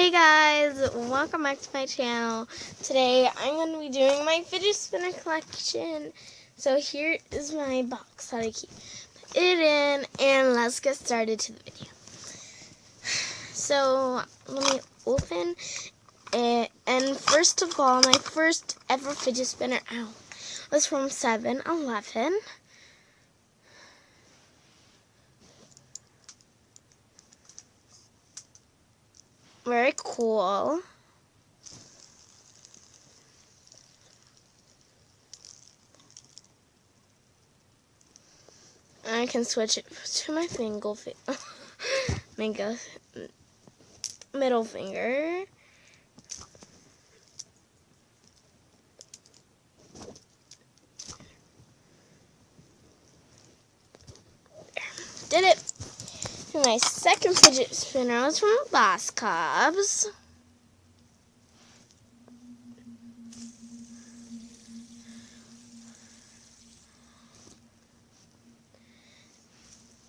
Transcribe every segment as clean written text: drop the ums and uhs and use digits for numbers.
Hey guys, welcome back to my channel. Today I'm going to be doing my fidget spinner collection. So here is my box that I keep it in, and let's get started to the video. So let me open it, and first of all, my first ever fidget spinner was from 7-Eleven. Very cool. I can switch it to my middle finger. Did it. And my second fidget spinner was from Boss Cobbs.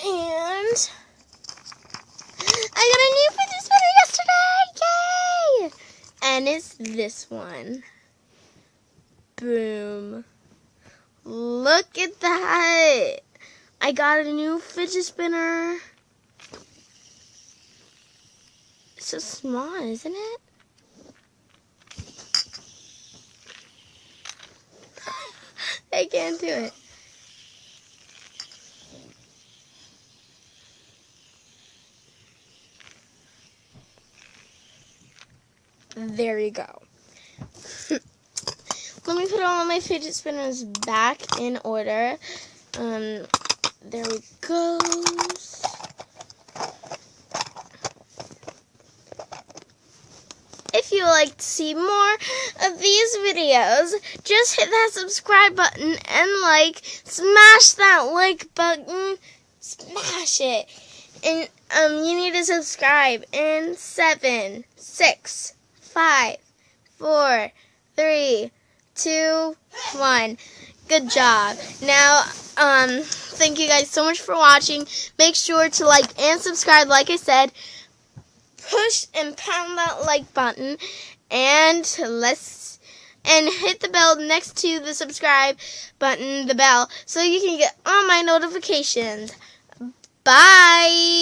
And I got a new fidget spinner yesterday! Yay! And it's this one. Boom. Look at that! I got a new fidget spinner. It's so small, isn't it? I can't do it. There you go. Let me put all of my fidget spinners back in order. There we go. If you would like to see more of these videos, just hit that subscribe button and smash that like button, smash it. And you need to subscribe in 7, 6, 5, 4, 3, 2, 1. Good job. Now, thank you guys so much for watching. Make sure to like and subscribe, like I said. Push and pound that like button, and hit the bell next to the subscribe button, the bell, so you can get all my notifications. Bye.